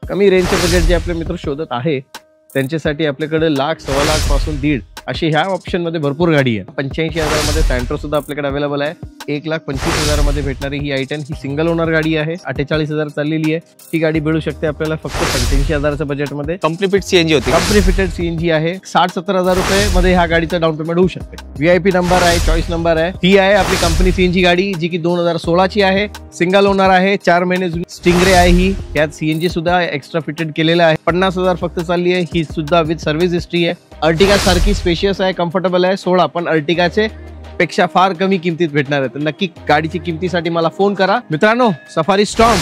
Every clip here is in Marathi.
कमी रेंजचे बजेट जे आपले मित्र शोधत आहे त्यांच्यासाठी आपल्याकडे लाख, सव्वा लाख पासून 1.5 अशी ह्या ऑप्शन मध्ये भरपूर गाडी आहे. 85,000 मध्ये सॅन्ट्रो सुद्धा आपल्याकडे अवेलेबल आहे. 1,25,000 मध्ये भेटणारी ही i10 ही सिंगल ओनर गाडी आहे. 48,000 चाललेली आहे. ही गाडी मिळू शकते आपल्याला फक्त 85,000च्या बजेटमध्ये. कंपनी फिट सीएनजी होती. कंपनी फिटेड सीएनजी आहे. 60-70,000 रुपये मध्ये ह्या गाडीचं डाऊन पेमेंट होऊ शकते. VIP नंबर आहे, चॉईस नंबर आहे. ही आहे आपली कंपनी सीएनजी गाडी जी की 2016 ची आहे. सिंगल ओनर आहे. 4 महिने जुनी स्टिंगरे आहे ही. यात सीएनजी सुद्धा एक्स्ट्रा फिटेड केलेलं आहे. 50,000 फक्त चालली आहे. ही सुद्धा विथ सर्व्हिस हिस्ट्री आहे. अर्टिगा सारखी स्पेशियस आहे, कम्फर्टेबल आहे. 16 पण अर्टिगाचे पेक्षा फार कमी किमतीत भेटणार आहे. तर नक्की गाडीची किमतीसाठी मला फोन करा. मित्रांनो, सफारी स्टॉर्म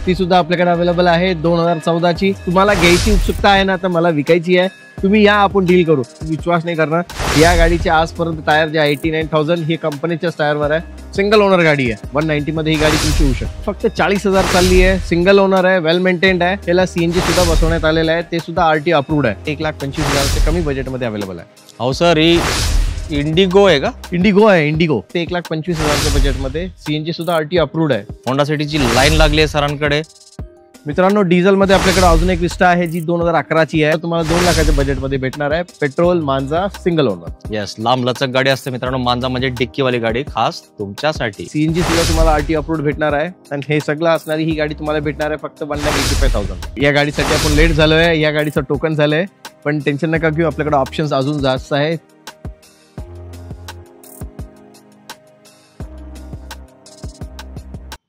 ती सुद्धा आपल्याकडे अवेलेबल आहे. 2014 ची. तुम्हाला घ्यायची उत्सुकता आहे ना, तर मला विकायची आहे. तुम्ही या, आपण डील करू. विश्वास नाही करणार. या गाडीचे आजपर्यंत टायर जे 89,000 ही कंपनीच्याच टायरवर आहे. सिंगल ओनर गाडी आहे. 190 मध्ये ही गाडी तुमची होऊ शकते. फक्त 40,000 चालली आहे. सिंगल ओनर आहे. वेल मेंटेन्ड आहे. त्याला सीएनजी सुद्धा बसवण्यात आलेलं आहे. ते सुद्धा RT अप्रूव्ड आहे. 1,25,000 कमी बजेटमध्ये अवेलेबल आहे. हो सर, ही इंडिगो आहे का? इंडिगो आहे. इंडिगो ते 1,25,000 बजेटमध्ये. सीएनजी सुद्धा RT अप्रूव्ड आहे. होंडा सिटीची लाईन लागली आहे सरांकडे. मित्रांनो, डिझेल मध्ये आपल्याकडे अजून एक विस्टा आहे जी 2011 ची आहे. तुम्हाला 2 लाखाच्या बजेटमध्ये भेटणार आहे. पेट्रोल, मांजा, सिंगल ओनर. यस, लांब लचक गाडी असते मित्रांनो. मांजा म्हणजे डिक्कीवाली गाडी खास तुमच्यासाठी. सीएनजी सुद्धा तुम्हाला RT अप्रूव्ड भेटणार आहे. आणि हे सगळं असणारी ही गाडी तुम्हाला भेटणार आहे फक्त 1,85,000. या गाडीसाठी आपण लेट झालोय. या गाडीचं टोकन झालंय, पण टेन्शन नका घेऊ. आपल्याकडे ऑप्शन्स अजून जास्त आहे.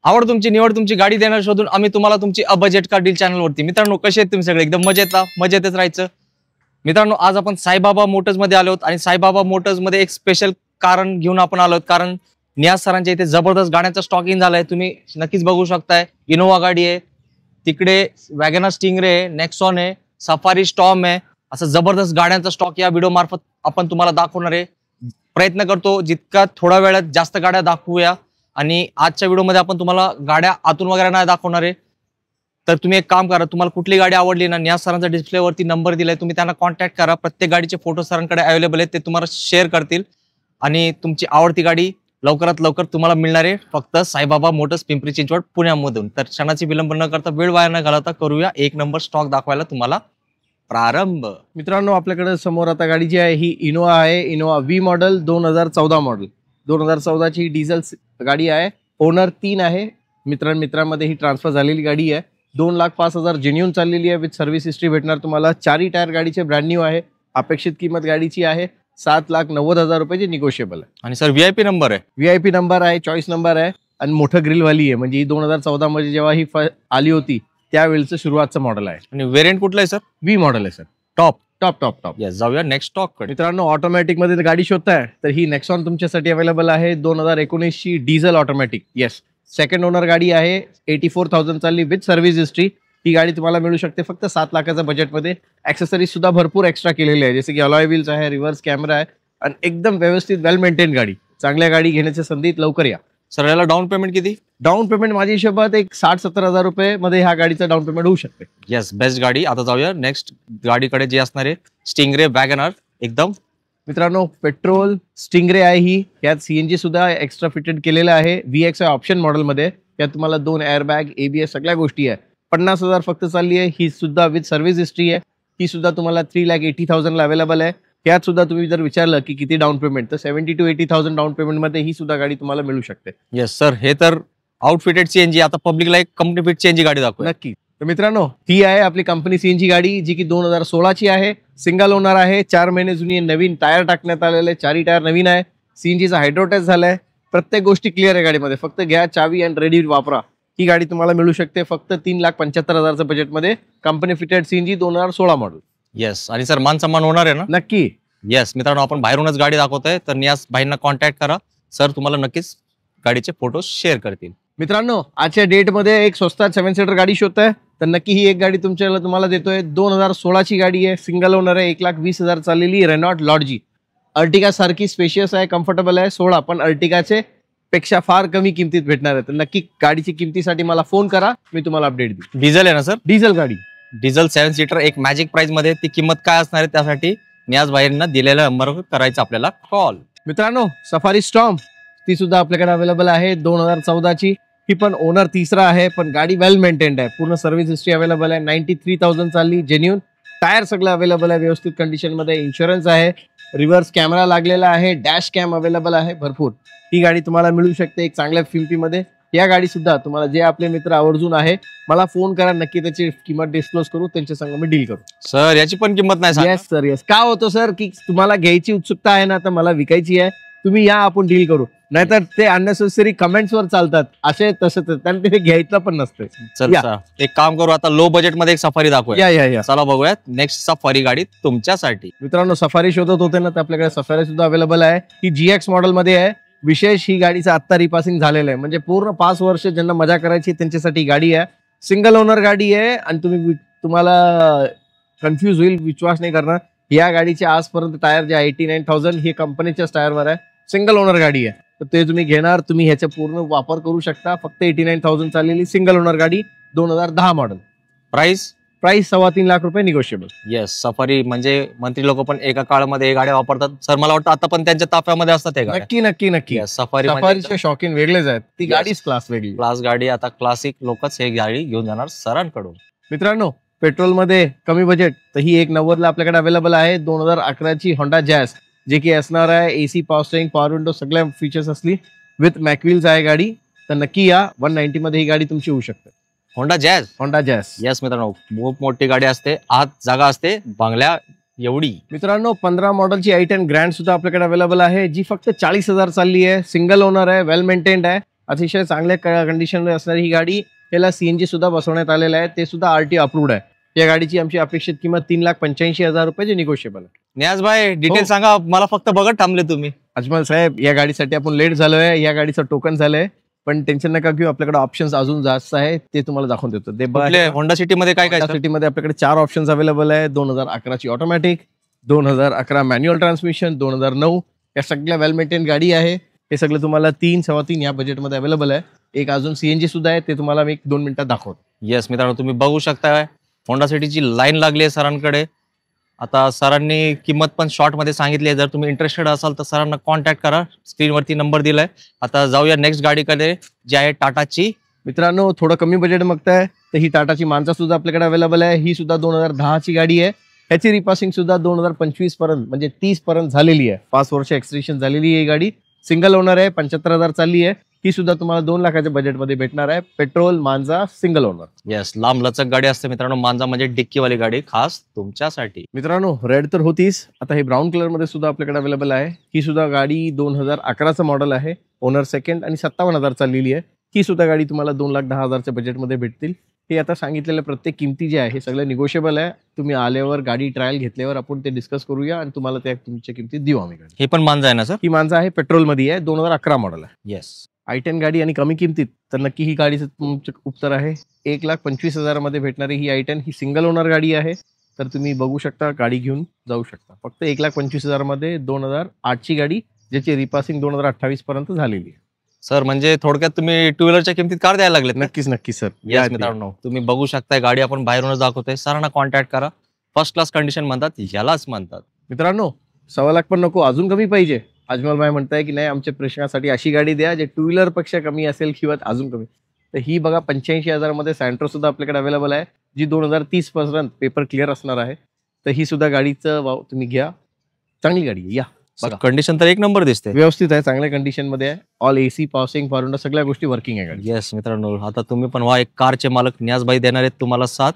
आवड तुमची, निवड तुमची, गाडी देणार शोधून आम्ही तुम्हाला तुमची बजेट कार डील चॅनलवरती. मित्रांनो, कसे आहेत तुम्ही सगळे? एकदम मजेतच राहायचं. मित्रांनो, आज आपण साईबाबा मोटर्स मध्ये आलो आहोत. आणि साईबाबा मोटर्स मध्ये एक स्पेशल कारण घेऊन आपण आलो आहोत. कारण नियाज सरांच्या इथे जबरदस्त गाड्यांचा स्टॉक इन झालाय. तुम्ही नक्कीच बघू शकताय. इनोवा गाडी आहे, तिकडे वॅगनर स्टिंगरे आहे, नेक्सॉन आहे, सफारी स्टॉर्म आहे. असं जबरदस्त गाड्यांचा स्टॉक या व्हिडिओ मार्फत आपण तुम्हाला दाखवणार आहे. प्रयत्न करतो जितका थोड्या वेळात जास्त गाड्या दाखवूया. आणि आजच्या व्हिडिओमध्ये आपण तुम्हाला गाड्या आतून वगैरे नाही दाखवणार आहे. तर तुम्ही एक काम करा, तुम्हाला कुठली गाडी आवडली ना, नियाज सरांचा डिस्प्लेवरती नंबर दिलाय, तुम्ही त्यांना कॉन्टॅक्ट करा. प्रत्येक गाडीचे फोटो सरांकडे अवेलेबल आहेत. ते तुम्हाला शेअर करतील आणि तुमची आवडती गाडी लवकरात लवकर तुम्हाला मिळणार आहे फक्त साईबाबा मोटर्स, पिंपरी चिंचवड, पुण्यामधून. तर क्षणाची विलंब न करता, वेळ वाया न घालवता करूया 1 नंबर स्टॉक दाखवायला तुम्हाला प्रारंभ. मित्रांनो, आपल्याकडे समोर आता गाडी जी आहे ही इनोवा आहे. Innova V model, 2014 model. 2014 ची डिझेल गाडी आहे. ओनर 3 आहे. मित्रांमध्ये ही ट्रान्सफर झालेली गाडी आहे. 2,05,000 जेन्युन चाललेली आहे. विथ सर्व्हिस हिस्ट्री भेटणार तुम्हाला. 4 टायर गाडीचे ब्रँड न्यू आहे. अपेक्षित किंमत गाडीची आहे 7,90,000 रुपये, निगोशिएबल आहे. आणि सर VIP नंबर आहे. VIP नंबर आहे, चॉईस नंबर आहे. आणि मोठं ग्रिल वाली आहे. म्हणजे 2014 मध्ये जेव्हा ही आली होती त्यावेळेचं सुरुवातचं मॉडेल आहे. आणि व्हेरियंट कुठलं आहे सर? V मॉडेल आहे सर. टॉप. येस, जाऊया नेक्स्ट स्टॉक कडे. मित्रांनो, ऑटोमॅटिक मध्ये गाडी शोधताय तर ही नेक्सॉन तुमच्यासाठी अवेलेबल आहे. 2019 ची diesel automatic. Yes, second owner गाडी आहे. 84,000 चालली विथ सर्व्हिस हिस्ट्री. ही गाडी तुम्हाला मिळू शकते फक्त 7 लाखाच्या बजेटमध्ये. ऍक्सेसरीज सुद्धा भरपूर एक्स्ट्रा केलेले आहे, जसे की अलॉय व्हील्स आहे, रिव्हर्स कॅमेरा आहे आणि एकदम व्यवस्थित वेल मेंटेन गाडी. चांगल्या गाडी घेण्याच्या संधीत लवकर या. सर, याला डाऊन पेमेंट किती? डाऊन पेमेंट माझ्या हिशोबात एक 60-70,000 रुपये मध्ये ह्या गाडीचं डाऊन पेमेंट होऊ शकते. येस, बेस्ट गाडी. आता जाऊया नेक्स्ट गाडीकडे, जी असणार आहे स्टिंगरे वॅगनर. एकदम मित्रांनो, पेट्रोल स्टिंगरे आहे ही. यात सीएनजी सुद्धा एक्स्ट्रा फिटेड केलेलं आहे. VX ऑप्शन मॉडेल मध्ये. यात तुम्हाला 2 एअरबॅग, ABS सगळ्या गोष्टी आहे. 50,000 फक्त चालली आहे. ही सुद्धा विथ सर्व्हिस हिस्ट्री आहे. ही सुद्धा तुम्हाला 3,80,000 ला अवेलेबल आहे. यात सुद्धा तुम्ही जर विचारलं की किती डाऊन पेमेंट, तर 70,000 to 80,000 डाऊन पेमेंट मध्ये ही सुद्धा गाडी तुम्हाला मिळू शकते. येस सर, हे तर आउटफिटेड सीएनजी. आता पब्लिकला एक कंपनी फिट सीएनजी गाडी दाखवू. नक्की. तर मित्रांनो, ही आहे आपली कंपनी सीएनजी गाडी जी की 2016 ची आहे. सिंगल ओनर आहे. 4 महिने जुनी, नवीन टायर टाकण्यात आलेले. 4 टायर नवीन आहे. सीएनजीचा हायड्रो टेस्ट झालाय. प्रत्येक गोष्टी क्लिअर आहे गाडीमध्ये. फक्त घ्या चावी आणि रेडी वापरा. ही गाडी तुम्हाला मिळू शकते फक्त 3,75,000 बजेटमध्ये. Company fitted CNG 2016 model. Yes, आणि सर मान सन्मान होणार आहे ना? नक्की. येस मित्रांनो, आपण बाहेरूनच गाडी दाखवतोय, तर नियाज भाईंना कॉन्टॅक्ट करा. सर तुम्हाला नक्कीच गाडीचे फोटो शेअर करतील. मित्रांनो, आजच्या डेटमध्ये एक स्वस्तात 7 सीटर गाडी शोधताय तर नक्की ही एक गाडी तुम्हाला देतोय. 2016 ची गाडी आहे. सिंगल ओनर आहे. 1,20,000 चाललेली रेनॉल्ट लॉड्जी. अर्टिगा सारखी स्पेशियस आहे, कम्फर्टेबल आहे. 16 पण अर्टिगाचे पेक्षा फार कमी किमतीत भेटणार आहे. तर नक्की गाडीची किमतीसाठी मला फोन करा, मी तुम्हाला अपडेट देईन. डिझेल आहे ना सर? डिझेल गाडी. डिझेल 7 सीटर, एक मॅजिक प्राइस मध्ये. ती किंमत काय असणार आहे त्यासाठी नियाज भाईंना दिलेल्या नंबरवर करायचा आपल्याला कॉल. मित्रांनो, सफारी स्टॉर्म ती सुद्धा आपल्याकडे अवेलेबल आहे. 2014 ची. ही पण ओनर तिसरा आहे, पण गाडी वेल मेंटेन्ड आहे. पूर्ण सर्व्हिस हिस्ट्री अवेलेबल आहे. 93,000 चालली, जेन्युन टायर सगळं अवेलेबल आहे व्यवस्थित कंडिशन मध्ये. इन्शुरन्स आहे, रिव्हर्स कॅमेरा लागलेला आहे, डॅश कॅम अवेलेबल आहे भरपूर. ही गाडी तुम्हाला मिळू शकते एक चांगल्या किमतीमध्ये. या गाडी सुद्धा तुम्हाला जे आपले मित्र आवर्जून आहे मला फोन करा, नक्की त्याची किंमत डिस्क्लोज करू, त्यांच्या संग मी डील करू. सर याची पण किंमत नाही. Yes sir, yes. का होतं सर की तुम्हाला घ्यायची उत्सुकता आहे ना, तर मला विकायची आहे, तुम्ही या, आपण डील करू. नाहीतर ते अननेसेसरी कमेंट्स वर चालतात असे तसे, त्यांना ते घ्यायचं पण नसतं. चल एक काम करू, आता लो बजेट मध्ये एक सफारी दाखवूया. या चला बघूयात नेक्स्ट सफारी गाडी तुमच्यासाठी. मित्रांनो, सफारी शोधत होते ना, तर आपल्याकडे सफारी सुद्धा अवेलेबल आहे. ही GX मॉडेल मध्ये आहे. विशेष ही गाडीचं आत्ता रिपासिंग झालेलं आहे, म्हणजे पूर्ण 5 वर्ष ज्यांना मजा करायची त्यांच्यासाठी गाडी आहे. सिंगल ओनर गाडी आहे आणि तुम्हाला कन्फ्युज होईल, विश्वास नाही करणार. या गाडीचे आजपर्यंत टायर जे 89,000 हे कंपनीच्याच टायरवर आहे. सिंगल ओनर गाडी आहे, तर ते तुम्ही घेणार, तुम्ही ह्याचा पूर्ण वापर करू शकता. फक्त 89,000 चाललेली सिंगल ओनर गाडी, 2010 मॉडेल. प्राइस 3.25 लाख रुपये निगोशिएबल. येस, सफारी म्हणजे मंत्री लोक पण एका काळामध्ये हे गाड्या वापरतात. सर मला वाटतं आता पण त्यांच्या ताफ्यामध्ये असतात हे गाड्या. नक्की नक्की नक्की. सफारीचे शौकीन वेगळेच आहेत. ती गाडीच क्लास वेगळी, क्लास गाडी. आता क्लासिक लोकच हे गाडी घेऊन जाणार सरांकडून. मित्रांनो, पेट्रोल मध्ये कमी बजेट, तर ही एक 90 ला आपल्याकडे अवेलेबल आहे. 2011 ची होंडा जॅझ, जे की असणार आहे AC power steering, power window, सगळ्या फीचर्स असली विथ मॅकव्हील्स आहे गाडी. तर नक्की या, 190 मध्ये ही गाडी तुमची होऊ शकते. Honda jazz. येस मित्रांनो, खूप मोठी गाडी असते, आत जागा असते बंगल्या एवढी. मित्रांनो, 15 मॉडेलची i10 ग्रँड सुद्धा आपल्याकडे अवेलेबल आहे, जी फक्त 40,000 चालली आहे. सिंगल ओनर आहे, वेल मेंटेन्ड आहे, अतिशय चांगल्या कंडिशन मध्ये असणारी ही गाडी. याला CNG सुद्धा बसवण्यात आलेलं आहे, ते सुद्धा RT अप्रूव्ड आहे. या गाडीची आमची अपेक्षित किंमत 3,85,000 रुपये, जे निगोशिएबल आहे. नियाज भाई डिटेल सांगा, मला फक्त बघत थांबले तुम्ही. अजमल साहेब, या गाडीसाठी आपण लेट झालोय, या गाडीचं टोकन झालंय, पण टेन्शन नका घेऊ, आपल्याकडे ऑप्शन्स अजून जास्त आहे, ते तुम्हाला दाखवून देतो. ते होंडा सिटी मध्ये काय काय सिटी मध्ये आपल्याकडे 4 ऑप्शन्स अवेलेबल आहे. 2011 ची ऑटोमॅटिक, 2011 मॅन्युअल ट्रान्समिशन, 2009 या सगळ्या वेल मेंटेन गाडी आहे. हे सगळं तुम्हाला 3.3 या बजेटमध्ये अवेलेबल आहे. एक अजून CNG सुद्धा आहे, ते तुम्हाला मी 1-2 मिनिटात दाखवतो. येस मित्रांनो, तुम्ही बघू शकता होंडा सिटीची लाईन लागली आहे सरांकडे. आता सरांनी किंमत पण शॉर्ट मध्ये सांगितली आहे. जर तुम्ही इंटरेस्टेड असाल तर सरांना कॉन्टॅक्ट करा, स्क्रीनवरती नंबर दिलाय. आता जाऊया नेक्स्ट गाडीकडे, जी आहे टाटाची. मित्रांनो, थोडं कमी बजेट मागताय तर ही टाटाची मांजा सुद्धा आपल्याकडे अवेलेबल आहे. ही सुद्धा 2010 ची गाडी आहे. ह्याची रिपासिंग सुद्धा 2025 पर्यंत, म्हणजे 30 पर्यंत झालेली आहे. 5 वर्ष एक्सटेन्शन झालेली आहे. गाडी सिंगल ओनर आहे, 75,000 चालली आहे. ही सुद्धा तुम्हाला 2 लाखाच्या बजेटमध्ये भेटणार आहे. पेट्रोल मांजा सिंगल ओनर. येस, लांब लचक गाडी असते मित्रांनो. मांजा म्हणजे डिक्कीवाली गाडी, खास तुमच्यासाठी. मित्रांनो, रेड तर होतीच, आता हे ब्राऊन कलर मध्ये सुद्धा आपल्याकडे अवेलेबल आहे. ही सुद्धा गाडी 2011चं मॉडेल आहे. ओनर सेकंड आणि 57,000 चाललेली आहे. ही सुद्धा गाडी तुम्हाला 2,10,000च्या बजेटमध्ये भेटतील. हे आता सांगितलेल्या प्रत्येक किमती जे आहे हे सगळं निगोशिएबल आहे. तुम्ही आल्यावर, गाडी ट्रायल घेतल्यावर आपण ते डिस्कस करूया आणि तुम्हाला त्या तुमच्या किमतीत देऊ आम्ही. हे पण मांजा आहे ना सर? ही मांजा आहे, पेट्रोल मध्ये आहे, 2011 मॉडेल आहे. येस, i10 गाडी आणि कमी किमतीत, तर नक्की ही गाडीचं तुमचं उत्तर आहे. 1,25,000 मध्ये भेटणारी ही i10 ही सिंगल ओनर गाडी आहे. तर तुम्ही बघू शकता, गाडी घेऊन जाऊ शकता. फक्त 1,25,000 मध्ये 2008 ची गाडी, ज्याची रिपासिंग 2028 पर्यंत झालेली आहे. सर म्हणजे थोडक्यात तुम्ही 2 व्हीलरच्या किमतीत कार द्यायला लागलेत? नक्कीच नक्की सर. येस मित्रांनो, तुम्ही बघू शकताय गाडी आपण बाहेरूनच दाखवतोय. सरांना कॉन्टॅक्ट करा. फर्स्ट क्लास कंडिशन म्हणतात यालाच म्हणतात. मित्रांनो, 1.25 लाख पण नको, अजून कमी पाहिजे. अजमल भाई म्हणताय की नाही, आमच्या प्रेक्षकांसाठी अशी गाडी द्या जे 2 व्हीलर पेक्षा कमी असेल किंवा अजून कमी. तर ही बघा, 85,000 मध्ये सँट्रो सुद्धा आपल्याकडे अवेलेबल आहे, जी 2030 पर्यंत पेपर क्लिअर असणार आहे. तर ही सुद्धा गाडीचं तुम्ही घ्या, चांगली गाडी आहे. या बघा, कंडिशन तर एक नंबर दिसते, व्यवस्थित आहे, चांगल्या कंडिशन मध्ये आहे. All AC, power steering, power window, सगळ्या गोष्टी वर्किंग आहे गाडी. येस मित्रांनो, आता तुम्ही पण व्हा एक कारचे मालक. नियाज भाई देणार आहेत तुम्हाला साथ.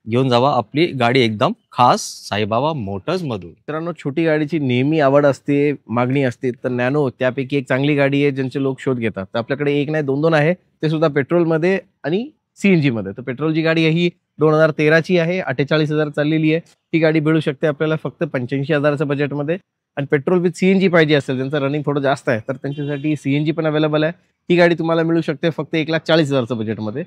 घेऊन जावा आपली गाडी एकदम खास साईबाबा मोटर्स मधून. मित्रांनो, छोटी गाडीची नेहमी आवड असते, मागणी असते, तर नॅनो त्यापैकी एक चांगली गाडी आहे ज्यांचे लोक शोध घेतात. तर आपल्याकडे एक नाही 2 आहे, ते सुद्धा पेट्रोल मध्ये आणि CNG मध्ये. तर पेट्रोलची गाडी आहे, ही 2013 ची आहे, 48,000 चाललेली आहे. ही गाडी मिळू शकते आपल्याला फक्त 85,000च्या बजेटमध्ये. आणि पेट्रोल विथ CNG पाहिजे असेल, ज्यांचं रनिंग थोडं जास्त आहे, तर त्यांच्यासाठी CNG पण अवेलेबल आहे. ही गाडी तुम्हाला मिळू शकते फक्त 1,40,000च्या बजेटमध्ये.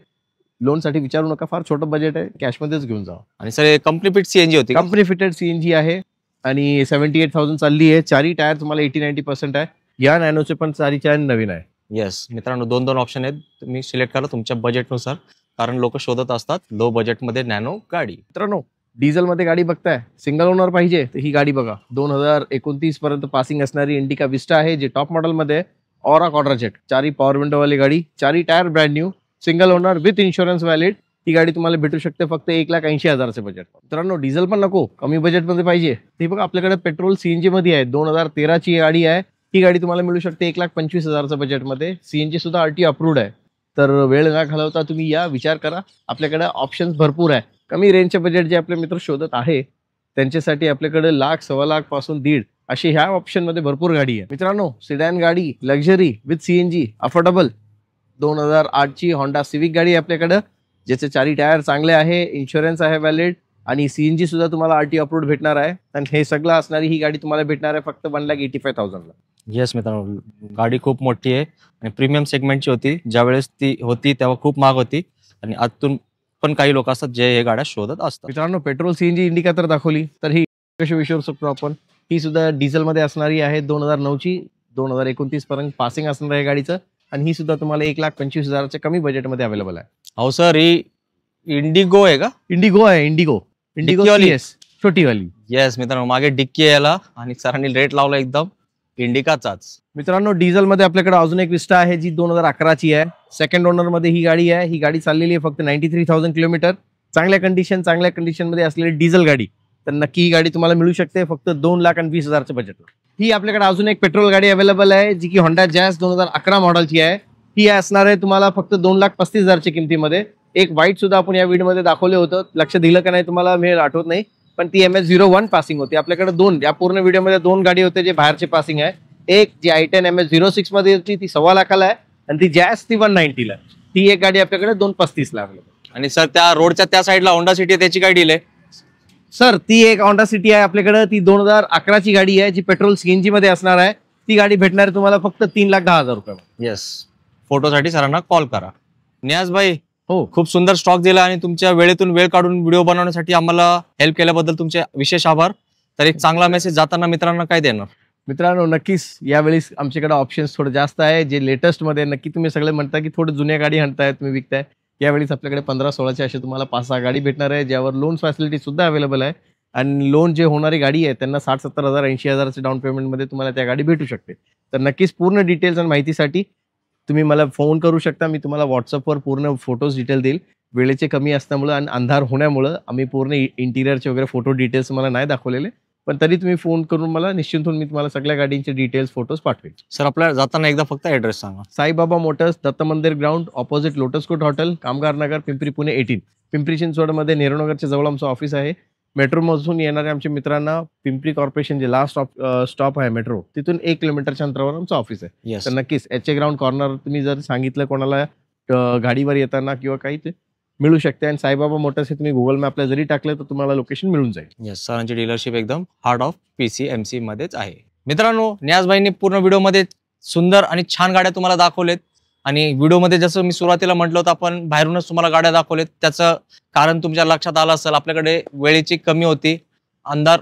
लोन साठी विचारू नका, फार छोटं बजेट आहे, कॅशमध्येच घेऊन जा. आणि सर कंपनी फिट CNG होती? कंपनी फिटेड CNG आहे आणि 78,000 चालली आहे. 4ही टायर तुम्हाला 80-90% आहे. या नॅनोचे पण 4ही टायर नवीन आहे. येस मित्रांनो, 2 ऑप्शन आहेत, तुम्ही सिलेक्ट करा तुमच्या बजेटनुसार, कारण लोक शोधत असतात लो बजेटमध्ये नॅनो गाडी. मित्रांनो, डिझेल मध्ये गाडी बघताय, सिंगल ओनर पाहिजे तर ही गाडी बघा. 2029 पर्यंत पासिंग असणारी इंडिका विस्टा आहे, जे टॉप मॉडेल मध्ये. ऑरा क्वाड्राजेट, 4 पॉवर विंडो वाली गाडी, 4 tyre brand new, single owner with insurance valid. ती गाडी तुम्हाला भेटू शकते फक्त 1,80,000चे बजेट. मित्रांनो डिझेल पण नको, कमी बजेटमध्ये पाहिजे ती बघा आपल्याकडे पेट्रोल सीएनजी मध्ये आहे. 2013ची गाडी आहे. ही गाडी तुम्हाला मिळू शकते 1,25,000च्या बजेटमध्ये. सीएनजी सुद्धा आरटी अप्रूव्ड आहे. तर वेळ न घालवता तुम्ही या, विचार करा. आपल्याकडे ऑप्शन्स भरपूर आहे. कमी रेंजचे बजेट जे आपले मित्र शोधत आहे त्यांच्यासाठी आपल्याकडे 1,00,000 सव्वा लाख पासून 1.5 अशी ह्या ऑप्शनमध्ये भरपूर गाडी आहे. मित्रांनो सिडॅन गाडी, लक्झरी विथ सीएनजी, अफोर्डेबल 2008ची होंडा सिविक गाडी आहे आपल्याकडे, ज्याचे 4 टायर चांगले आहे, इन्शुरन्स आहे व्हॅलिड आणि सीएनजी सुद्धा तुम्हाला आरटी अप्रूव्ड भेटणार आहे. आणि हे सगळं असणारी ही गाडी तुम्हाला भेटणार आहे फक्त 1,85,000ला. येस मित्रांनो, गाडी खूप मोठी आहे आणि प्रीमियम सेगमेंटची होती. ज्यावेळेस ती होती तेव्हा खूप महाग होती आणि आतून पण काही लोक असतात जे हे गाड्या शोधत असतात. मित्रांनो पेट्रोल सीएनजी इंडिका तर दाखवली, तर ही कशी विचारू शकतो आपण. ही सुद्धा डिझेलमध्ये असणारी आहे. 2009ची 2029 पर्यंत पासिंग असणार आहे गाडीचं आणि ही सुद्धा तुम्हाला 1,25,000च्या कमी बजेटमध्ये अवेलेबल आहे. हो सर, ही इंडिगो आहे का? इंडिगो आहे. इंडिगो छोटी वाली. येस मित्रांनो, मागे डिक्की यायला आणि सरांनी रेट लावला एकदम इंडिकाचाच. मित्रांनो डिझेल मध्ये आपल्याकडे अजून एक विस्टा आहे जी 2011ची आहे. सेकंड ओनर मध्ये ही गाडी आहे. ही गाडी चाललेली आहे फक्त 93,000 किलोमीटर. चांगल्या कंडिशन मध्ये असलेली डिझेल गाडी. तर नक्की ही गाडी तुम्हाला मिळू शकते फक्त 2,20,000च्या बजेटवर. ही आपल्याकडे अजून एक पेट्रोल गाडी अवेलेबल आहे जी की होंडा जॅझ 2011 मॉडेलची आहे. ही असणार आहे तुम्हाला फक्त 2,35,000च्या किमतीमध्ये. एक व्हाईट सुद्धा आपण या व्हिडिओ मध्ये दाखवले होतं, लक्ष दिलं का नाही तुम्हाला मी आठवत नाही, पण ती MS01 पासिंग होती. आपल्याकडे 2 या पूर्ण व्हिडिओमध्ये 2 गाडी होते जे बाहेरचे पासिंग आहे. एक जी i10 MS06 मध्ये होती ती 1.25 लाखाला आहे आणि ती जॅझ ती 190 ला. ती एक गाडी आपल्याकडे 2,35 ला. आणि सर त्या रोडच्या त्या साईडला होंडा सिटी त्याची काय डील आहे? सर ती एक होंडा सिटी आहे आपल्याकडे. ती 2011ची गाडी आहे जी पेट्रोल सीएनजी मध्ये असणार आहे. ती गाडी भेटणार आहे तुम्हाला फक्त 3,10,000 रुपये. येस, फोटोसाठी सरांना कॉल करा. नियाज भाई, हो खूप सुंदर स्टॉक दिला आणि तुमच्या वेळेतून वेळ काढून व्हिडिओ बनवण्यासाठी आम्हाला हेल्प केल्याबद्दल तुमचे विशेष आभार. तर एक चांगला मेसेज जाताना मित्रांना काय देणार? मित्रांनो नक्कीच यावेळेस आमच्याकडे ऑप्शन्स थोडे जास्त आहे. जे लेटेस्ट मध्ये नक्की तुम्ही सगळे म्हणता की थोडे जुन्या गाडी आणताय तुम्ही विकताय. यावेळेस आपल्याकडे 15-16चे असे तुम्हाला 5-6 गाडी भेटणार आहे ज्यावर लोन फॅसिलिटी सुद्धा अवेलेबल आहे. आणि लोन जे होणारी गाडी आहे त्यांना 60-70,000 80,000चे डाऊन पेमेंटमध्ये तुम्हाला त्या गाडी भेटू शकते. तर नक्कीच पूर्ण डिटेल्स आणि माहितीसाठी तुम्ही मला फोन करू शकता. मी तुम्हाला व्हॉट्सअपवर पूर्ण फोटोज डिटेल देईल. वेळेचे कमी असल्यामुळे आणि अंधार होण्यामुळे आम्ही पूर्ण इंटिरियरचे वगैरे फोटो डिटेल्स मला नाही दाखवलेले, पण तरी तुम्ही फोन करून मला निश्चिंत होऊन मी तुम्हाला सगळ्या गाडींचे डिटेल्स फोटोज पाठवेल. सर आपल्याला जाताना एकदा फक्त ॲड्रेस सांगा. Saibaba motors, Datta Mandir ground, opposite lotus court hotel, Kamgar Nagar, Pimpri Pune 18. Pimpri चिंचवडमध्ये नेहरूनगरच्या जवळ आमचं ऑफिस आहे. मेट्रोमधून येणाऱ्या आमच्या मित्रांना पिंपरी कॉर्पोरेशन जे लास्ट स्टॉप आहे मेट्रो तिथून 1 किलोमीटरच्या अंतरावर आमचं ऑफिस आहे. तर नक्कीच HA ग्राउंड कॉर्नर तुम्ही जर सांगितलं कोणाला गाडीवर येताना किंवा काही ते मिळू शकते. आणि साईबाबा मोटर्स हे तुम्ही गुगल मॅपला जरी टाकलं तर तुम्हाला लोकेशन मिळून जाईल. येस, सरांची डीलरशिप एकदम हार्ट ऑफ PCMC मध्येच आहे. मित्रांनो नियाज भाईंनी पूर्ण व्हिडिओमध्ये सुंदर आणि छान गाड्या तुम्हाला दाखवलेत. आणि व्हिडिओमध्ये जसं मी सुरुवातीला म्हटलं होतं आपण बाहेरूनच तुम्हाला गाड्या दाखवलेत. त्याचं कारण तुमच्या लक्षात आलं असेल, आपल्याकडे वेळेची कमी होती, अंधार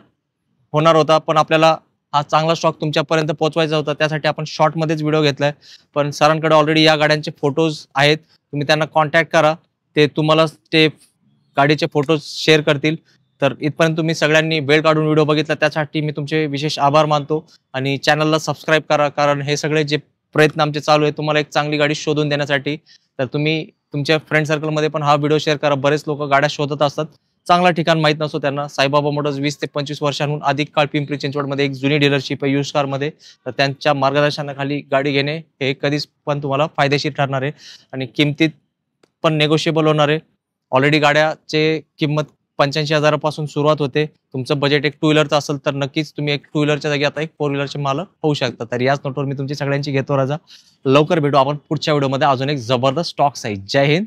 होणार होता, पण आपल्याला हा चांगला स्टॉक तुमच्यापर्यंत पोहोचवायचा होता. त्यासाठी आपण शॉर्टमध्येच व्हिडिओ घेतलाय. पण सरांकडे ऑलरेडी या गाड्यांचे फोटोज आहेत. तुम्ही त्यांना कॉन्टॅक्ट करा, ते तुम्हाला ते गाडीचे फोटोज शेअर करतील. तर इथपर्यंत तुम्ही सगळ्यांनी वेळ काढून व्हिडिओ बघितला त्यासाठी मी तुमचे विशेष आभार मानतो. आणि चॅनलला सबस्क्राईब करा, कारण हे सगळे जे प्रयत्न आमचे चालू आहे तुम्हाला एक चांगली गाडी शोधून देण्यासाठी. तर तुम्ही तुमच्या फ्रेंड सर्कलमध्ये पण हा व्हिडिओ शेअर करा. बरेच लोक गाड्या शोधत असतात, चांगला ठिकाण माहीत नसतो त्यांना. साईबाबा मोटर्स 20 ते 25 वर्षांहून अधिक काळ पिंपरी चिंचवडमध्ये एक जुनी डीलरशिप आहे यूज कारमध्ये. तर त्यांच्या मार्गदर्शनाखाली गाडी घेणे हे कधीच पण तुम्हाला फायदेशीर ठरणार आहे आणि किमतीत पण नेगोशिएबल होणार आहे. ऑलरेडी गाड्याचे किंमत 85,000 पासून सुरुवात होते. तुमचं बजेट एक 2 व्हीलरचं असेल तर नक्कीच तुम्ही एक 2 व्हीलरच्या जागी आता एक 4 व्हीलरचे मालक होऊ शकता. तर याच नोटवर मी तुमची सगळ्यांची घेतो रजा. लवकर भेटू आपण पुढच्या व्हिडिओमध्ये अजून एक जबरदस्त स्टॉक साईज. जय हिंद,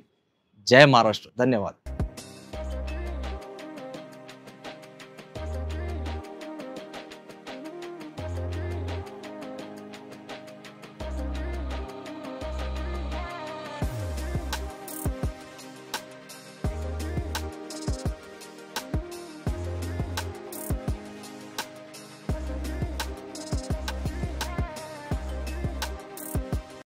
जय महाराष्ट्र, धन्यवाद.